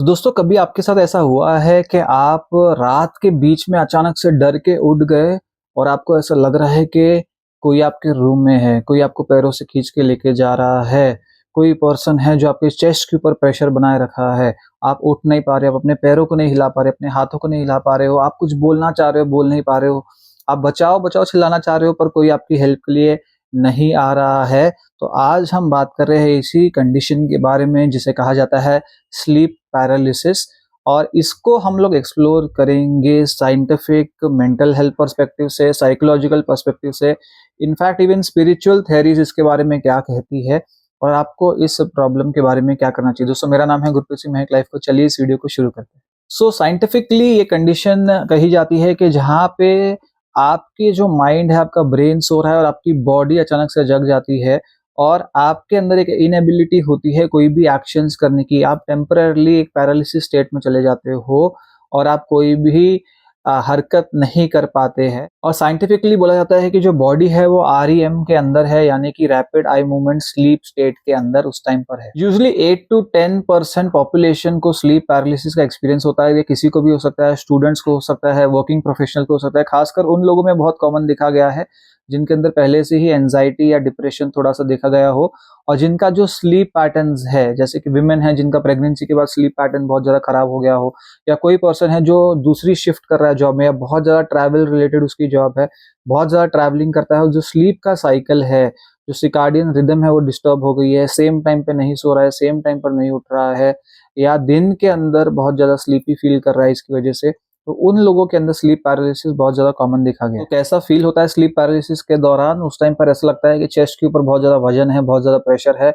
तो दोस्तों कभी आपके साथ ऐसा हुआ है कि आप रात के बीच में अचानक से डर के उठ गए और आपको ऐसा लग रहा है कि कोई आपके रूम में है, कोई आपको पैरों से खींच के लेके जा रहा है, कोई पर्सन है जो आपके चेस्ट के ऊपर प्रेशर बनाए रखा है, आप उठ नहीं पा रहे हो, आप अपने पैरों को नहीं हिला पा रहे, अपने हाथों को नहीं हिला पा रहे हो, आप कुछ बोलना चाह रहे हो, बोल नहीं पा रहे हो, आप बचाओ बचाओ चिल्लाना चाह रहे हो पर कोई आपकी हेल्प के लिए नहीं आ रहा है। तो आज हम बात कर रहे हैं इसी कंडीशन के बारे में जिसे कहा जाता है स्लीप पैरालिसिस। और इसको हम लोग एक्सप्लोर करेंगे साइंटिफिक, मेंटल हेल्थ पर्सपेक्टिव से, साइकोलॉजिकल पर्सपेक्टिव से, इनफैक्ट इवन स्पिरिचुअल थेरीज इसके बारे में क्या कहती है और आपको इस प्रॉब्लम के बारे में क्या करना चाहिए। दोस्तों मेरा नाम है गुरप्रीत सिंह महक लाइफ को, चलिए इस वीडियो को शुरू करते हैं। सो साइंटिफिकली ये कंडीशन कही जाती है कि जहाँ पे आपकी जो माइंड है, आपका ब्रेन सो रहा है और आपकी बॉडी अचानक से जग जाती है और आपके अंदर एक इनएबिलिटी होती है कोई भी एक्शंस करने की। आप टेम्पररली एक पैरालिसिस स्टेट में चले जाते हो और आप कोई भी हरकत नहीं कर पाते हैं। और साइंटिफिकली बोला जाता है कि जो बॉडी है वो REM के अंदर है, यानी कि rapid eye movement sleep state के अंदर उस टाइम पर है। यूजुअली 8 to 10% पॉपुलेशन को स्लीप पैरालिसिस का एक्सपीरियंस होता है। ये किसी को भी हो सकता है, स्टूडेंट्स को हो सकता है, वर्किंग प्रोफेशनल को हो सकता है। खासकर उन लोगों में बहुत कॉमन देखा गया है जिनके अंदर पहले से ही एंजाइटी या डिप्रेशन थोड़ा सा देखा गया हो और जिनका जो स्लीप पैटर्न्स है, जैसे कि विमेन है जिनका प्रेगनेंसी के बाद स्लीप पैटर्न बहुत ज्यादा खराब हो गया हो, या कोई पर्सन है जो दूसरी शिफ्ट कर रहा है जॉब में, या बहुत ज्यादा ट्रैवल रिलेटेड उसकी जॉब है, बहुत ज्यादा ट्रैवलिंग करता है, जो स्लीप का साइकिल है, जो सिकार्डियन रिदम है वो डिस्टर्ब हो गई है, सेम टाइम पे नहीं सो रहा है, सेम टाइम पर नहीं उठ रहा है, या दिन के अंदर बहुत ज्यादा स्लीपी फील कर रहा है इसकी वजह से, तो उन लोगों के अंदर स्लीप पैरालिसिस बहुत ज्यादा कॉमन देखा गया। तो कैसा फील होता है स्लीप पैरालिसिस के दौरान? उस टाइम पर ऐसा लगता है कि चेस्ट के ऊपर बहुत ज्यादा वजन है, बहुत ज्यादा प्रेशर है,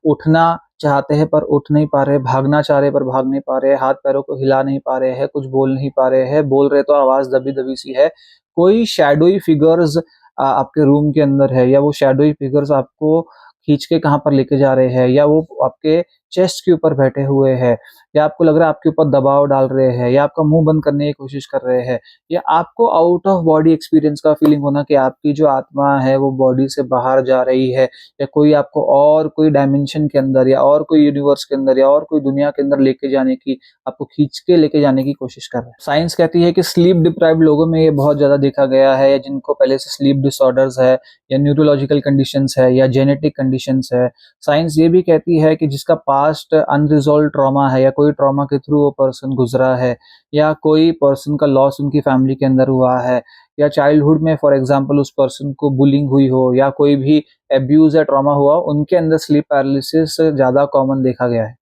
उठना चाहते हैं पर उठ नहीं पा रहे, भागना चाह रहे पर भाग नहीं पा रहे, हाथ पैरों को हिला नहीं पा रहे हैं, कुछ बोल नहीं पा रहे हैं, बोल रहे तो आवाज दबी दबी सी है, कोई शैडोई फिगर्स आपके रूम के अंदर है, या वो शैडोई फिगर्स आपको खींच के कहाँ पर लेके जा रहे हैं, या वो आपके चेस्ट के ऊपर बैठे हुए हैं, या आपको लग रहा है आपके ऊपर दबाव डाल रहे हैं, या आपका मुंह बंद करने की कोशिश कर रहे हैं, या आपको आउट ऑफ बॉडी एक्सपीरियंस का फीलिंग होना कि आपकी जो आत्मा है वो बॉडी से बाहर जा रही है, या कोई आपको और कोई डायमेंशन के अंदर, या और कोई यूनिवर्स के अंदर, या और कोई दुनिया के अंदर लेके जाने की, आपको खींच के लेके जाने की कोशिश कर रहे हैं। साइंस कहती है कि स्लीप डिप्राइव्ड लोगों में ये बहुत ज्यादा देखा गया है, या जिनको पहले से स्लीप डिसऑर्डर्स है, या न्यूरोलॉजिकल कंडीशंस है, या जेनेटिक कंडीशंस है। साइंस ये भी कहती है कि जिसका पास्ट अनरिजॉल्व ट्रॉमा है, या कोई ट्रॉमा के थ्रू वो पर्सन गुजरा है, या कोई पर्सन का लॉस उनकी फैमिली के अंदर हुआ है, या चाइल्डहुड में फॉर एग्जांपल उस पर्सन को बुलिंग हुई हो, या कोई भी एब्यूज या ट्रॉमा हुआ, उनके अंदर स्लीप पैरालिसिस ज्यादा कॉमन देखा गया है।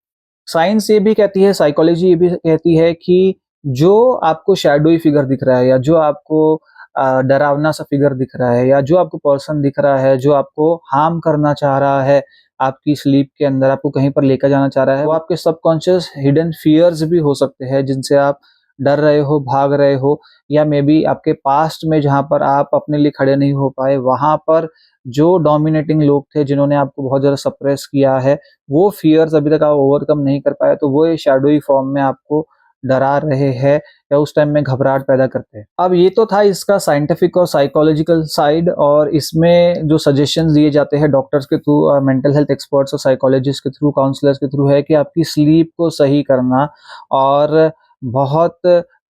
साइंस ये भी कहती है, साइकोलॉजी ये भी कहती है कि जो आपको शैडोई फिगर दिख रहा है, या जो आपको डरावना सा फिगर दिख रहा है, या जो आपको पर्सन दिख रहा है जो आपको हार्म करना चाह रहा है, आपकी स्लीप के अंदर आपको कहीं पर लेकर जाना चाह रहा है, वो आपके सबकॉन्शियस हिडन फियर्स भी हो सकते हैं जिनसे आप डर रहे हो, भाग रहे हो, या मे बी आपके पास्ट में जहां पर आप अपने लिए खड़े नहीं हो पाए, वहां पर जो डोमिनेटिंग लोग थे जिन्होंने आपको बहुत ज्यादा सप्रेस किया है, वो फियर्स अभी तक आप ओवरकम नहीं कर पाए, तो वो ये शैडोई फॉर्म में आपको डरा रहे हैं या उस टाइम में घबराहट पैदा करते हैं। अब ये तो था इसका साइंटिफिक और साइकोलॉजिकल साइड, और इसमें जो सजेशंस दिए जाते हैं डॉक्टर्स के थ्रू, मेंटल हेल्थ एक्सपर्ट्स और साइकोलॉजिस्ट के थ्रू, काउंसलर्स के थ्रू, है कि आपकी स्लीप को सही करना और बहुत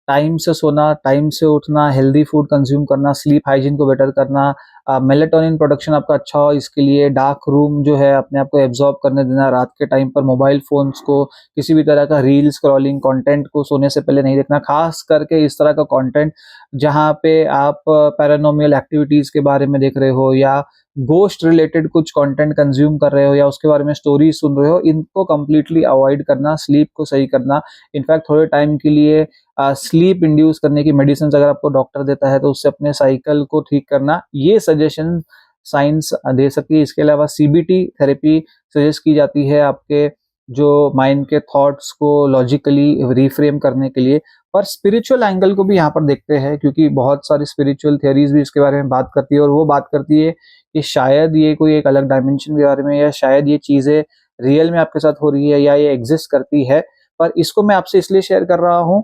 टाइम से सोना, टाइम से उठना, हेल्दी फूड कंज्यूम करना, स्लीप हाइजीन को बेटर करना, मेलेटोनिन प्रोडक्शन आपका अच्छा हो, इसके लिए डार्क रूम जो है अपने आप को एब्जॉर्ब करने देना, रात के टाइम पर मोबाइल फोन्स को, किसी भी तरह का रील स्क्रॉलिंग कंटेंट को सोने से पहले नहीं देखना, खास करके इस तरह का कंटेंट जहां पे आप पैरानॉर्मल एक्टिविटीज के बारे में देख रहे हो, या गोस्ट रिलेटेड कुछ कंटेंट कंज्यूम कर रहे हो, या उसके बारे में स्टोरी सुन रहे हो, इनको कंप्लीटली अवॉइड करना, स्लीप को सही करना। इनफैक्ट थोड़े टाइम के लिए स्लीप इंड्यूस करने की मेडिसिन अगर आपको डॉक्टर देता है तो उससे अपने साइकिल को ठीक करना, ये सजेशन साइंस दे सकती है। इसके अलावा CBT थेरेपी सजेस्ट की जाती है आपके जो माइंड के थॉट्स को लॉजिकली रिफ्रेम करने के लिए। पर स्पिरिचुअल एंगल को भी यहाँ पर देखते हैं, क्योंकि बहुत सारी स्पिरिचुअल थियरीज भी इसके बारे में बात करती है, और वो बात करती है कि शायद ये कोई एक अलग डायमेंशन के बारे में, या शायद ये चीजें रियल में आपके साथ हो रही है, या ये एग्जिस्ट करती है। पर इसको मैं आपसे इसलिए शेयर कर रहा हूँ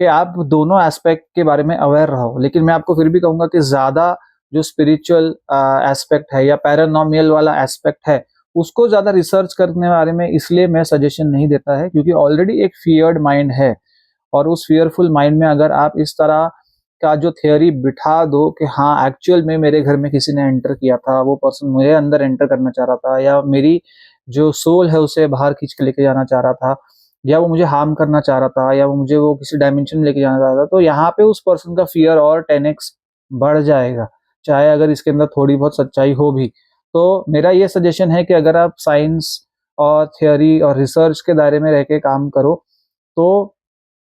कि आप दोनों एस्पेक्ट के बारे में अवेयर रहो, लेकिन मैं आपको फिर भी कहूंगा कि ज्यादा जो स्पिरिचुअल एस्पेक्ट है या पैरानॉर्मल वाला एस्पेक्ट है उसको ज़्यादा रिसर्च करने बारे में इसलिए मैं सजेशन नहीं देता है, क्योंकि ऑलरेडी एक फियर्ड माइंड है, और उस फियरफुल माइंड में अगर आप इस तरह का जो थियोरी बिठा दो कि हाँ एक्चुअल में मेरे घर में किसी ने एंटर किया था, वो पर्सन मेरे अंदर एंटर करना चाह रहा था, या मेरी जो सोल है उसे बाहर खींच के लेके जाना चाह रहा था, या वो मुझे हार्म करना चाह रहा था, या वो मुझे वो किसी डायमेंशन में लेके जाना चाह रहा था, तो यहाँ पे उस पर्सन का फियर और 10x बढ़ जाएगा, चाहे अगर इसके अंदर थोड़ी बहुत सच्चाई हो भी। तो मेरा ये सजेशन है कि अगर आप साइंस और थियोरी और रिसर्च के दायरे में रह के काम करो, तो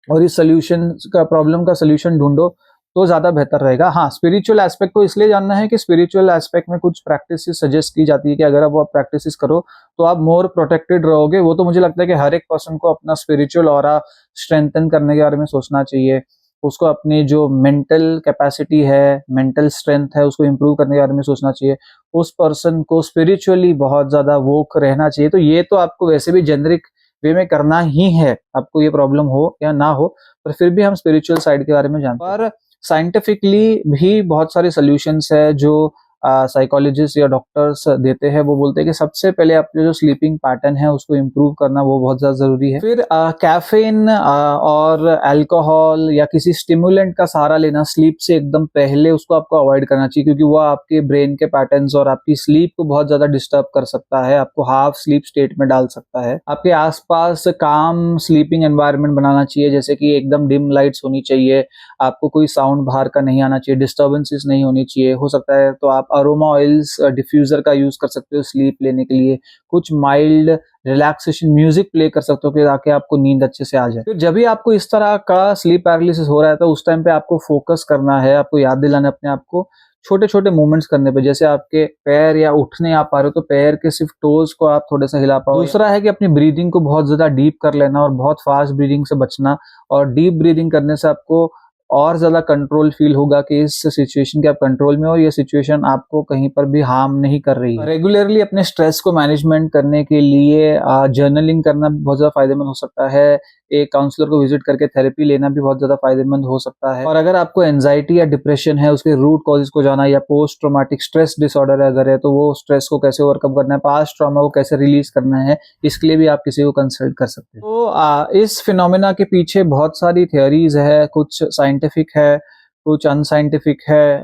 और इस सोल्यूशन का, प्रॉब्लम का सोल्यूशन ढूंढो, तो ज्यादा बेहतर रहेगा। हाँ, स्पिरिचुअल एस्पेक्ट को इसलिए जानना है कि स्पिरिचुअल एस्पेक्ट में कुछ प्रैक्टिस सजेस्ट की जाती है कि अगर आप वो प्रैक्टिस करो तो आप मोर प्रोटेक्टेड रहोगे। वो तो मुझे लगता है कि हर एक पर्सन को अपना स्पिरिचुअल ऑरा स्ट्रेंथन करने के बारे में सोचना चाहिए, उसको अपनी जो मेंटल कैपेसिटी है, मेंटल स्ट्रेंथ है, उसको इंप्रूव करने के बारे में सोचना चाहिए। उस पर्सन को स्पिरिचुअली बहुत ज्यादा वोक रहना चाहिए। तो ये तो आपको वैसे भी जेनरिक वे में करना ही है, आपको ये प्रॉब्लम हो या ना हो, पर फिर भी हम स्पिरिचुअल साइड के बारे में जानते हैं। पर साइंटिफिकली भी बहुत सारे सॉल्यूशंस है जो साइकोलॉजिस्ट या डॉक्टर्स देते हैं। वो बोलते हैं कि सबसे पहले अपने जो स्लीपिंग पैटर्न है उसको इम्प्रूव करना वो बहुत ज्यादा जरूरी है। फिर कैफीन और अल्कोहल या किसी स्टिमुलेंट का सहारा लेना स्लीप से एकदम पहले उसको आपको अवॉइड करना चाहिए, क्योंकि वो आपके ब्रेन के पैटर्न्स और आपकी स्लीप को बहुत ज्यादा डिस्टर्ब कर सकता है, आपको हाफ स्लीप स्टेट में डाल सकता है। आपके आसपास काम स्लीपिंग एनवायरनमेंट बनाना चाहिए, जैसे कि एकदम डिम लाइट्स होनी चाहिए, आपको कोई साउंड बाहर का नहीं आना चाहिए, डिस्टर्बेंसेस नहीं होनी चाहिए। हो सकता है तो आप अरोमा ऑयल्स डिफ्यूजर का यूज कर सकते हो स्लीप लेने के लिए, कुछ माइल्ड रिलैक्सेशन म्यूजिक प्ले कर सकते हो ताकि आपको नींद अच्छे से आ जाए। फिर जब भी आपको इस तरह का स्लीप पैरालिसिस हो रहा है तो उस टाइम पे आपको फोकस करना है, आपको याद दिलाना अपने आप को छोटे छोटे मूवमेंट्स करने पे, जैसे आपके पैर या उठने आप पा रहे हो तो पैर के सिर्फ टोज को आप थोड़ा सा हिला पाओ। दूसरा है कि अपनी ब्रीदिंग को बहुत ज्यादा डीप कर लेना और बहुत फास्ट ब्रीदिंग से बचना, और डीप ब्रीदिंग करने से आपको और ज्यादा कंट्रोल फील होगा कि इस सिचुएशन के आप कंट्रोल में हो, ये सिचुएशन आपको कहीं पर भी हार्म नहीं कर रही है। रेगुलरली अपने स्ट्रेस को मैनेजमेंट करने के लिए जर्नलिंग करना भी बहुत ज्यादा फायदेमंद हो सकता है, एक काउंसलर को विजिट करके थेरेपी लेना भी बहुत ज्यादा फायदेमंद हो सकता है। और अगर आपको एंजाइटी या डिप्रेशन है उसके रूट कॉजेज को जाना, या पोस्ट ट्रॉमेटिक स्ट्रेस डिसऑर्डर अगर है तो वो स्ट्रेस को कैसे ओवरकम करना है, पास्ट ट्रॉमा को कैसे रिलीज करना है, इसके लिए भी आप किसी को कंसल्ट कर सकते हैं। तो इस फिनोमेना के पीछे बहुत सारी थियोरीज है, कुछ साइंटिफिक है, कुछ अनसाइंटिफिक है,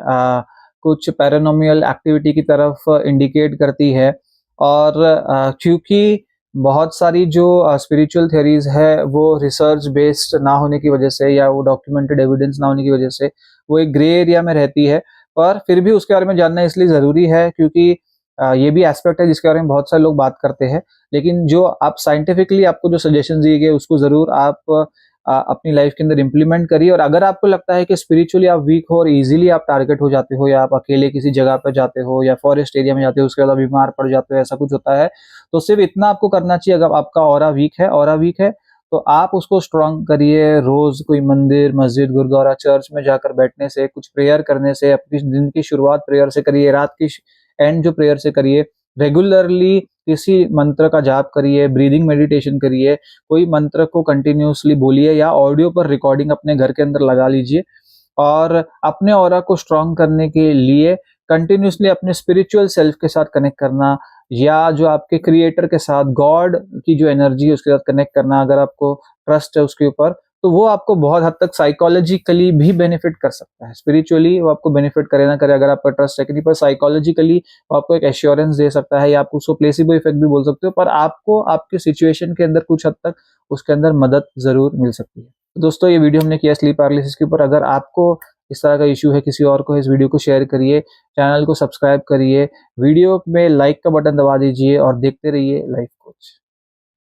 कुछ पैरानॉर्मल एक्टिविटी की तरफ इंडिकेट करती है। और क्योंकि बहुत सारी जो स्पिरिचुअल थ्योरीज है वो रिसर्च बेस्ड ना होने की वजह से, या वो डॉक्यूमेंटेड एविडेंस ना होने की वजह से वो एक ग्रे एरिया में रहती है, पर फिर भी उसके बारे में जानना इसलिए जरूरी है क्योंकि ये भी एस्पेक्ट है जिसके बारे में बहुत सारे लोग बात करते हैं। लेकिन जो आप साइंटिफिकली आपको जो सजेशन दिए गए उसको जरूर आप अपनी लाइफ के अंदर इम्प्लीमेंट करिए। और अगर आपको लगता है कि स्पिरिचुअली आप वीक हो और इजीली आप टारगेट हो जाते हो, या आप अकेले किसी जगह पर जाते हो या फॉरेस्ट एरिया में जाते हो, उसके बाद बीमार पड़ जाते हो, ऐसा कुछ होता है, तो सिर्फ इतना आपको करना चाहिए, अगर आपका ऑरा वीक है तो आप उसको स्ट्रांग करिए। रोज कोई मंदिर, मस्जिद, गुरुद्वारा, चर्च में जाकर बैठने से, कुछ प्रेयर करने से, अपनी दिन की शुरुआत प्रेयर से करिए, रात की एंड जो प्रेयर से करिए। रेगुलरली किसी मंत्र का जाप करिए, ब्रीदिंग मेडिटेशन करिए, कोई मंत्र को कंटिन्यूअसली बोलिए या ऑडियो पर रिकॉर्डिंग अपने घर के अंदर लगा लीजिए। और अपने ऑरा को स्ट्रांग करने के लिए कंटिन्यूअसली अपने स्पिरिचुअल सेल्फ के साथ कनेक्ट करना, या जो आपके क्रिएटर के साथ, गॉड की जो एनर्जी है उसके साथ कनेक्ट करना, अगर आपको ट्रस्ट है उसके ऊपर, तो वो आपको बहुत हद तक साइकोलॉजिकली भी बेनिफिट कर सकता है। स्पिरिचुअली वो आपको बेनिफिट करे ना करे, अगर आपका ट्रस्ट है कि नहीं, पर साइकोलॉजिकली वो आपको एक एश्योरेंस दे सकता है, या आप उसको प्लेसिबो इफेक्ट भी बोल सकते हो, पर आपको आपके सिचुएशन के अंदर कुछ हद तक उसके अंदर मदद जरूर मिल सकती है। तो दोस्तों ये वीडियो हमने किया स्लीप पैरालिसिस के ऊपर। अगर आपको इस तरह का इशू है किसी और को, इस वीडियो को शेयर करिए, चैनल को सब्सक्राइब करिए, वीडियो में लाइक का बटन दबा दीजिए और देखते रहिए लाइफ कोच।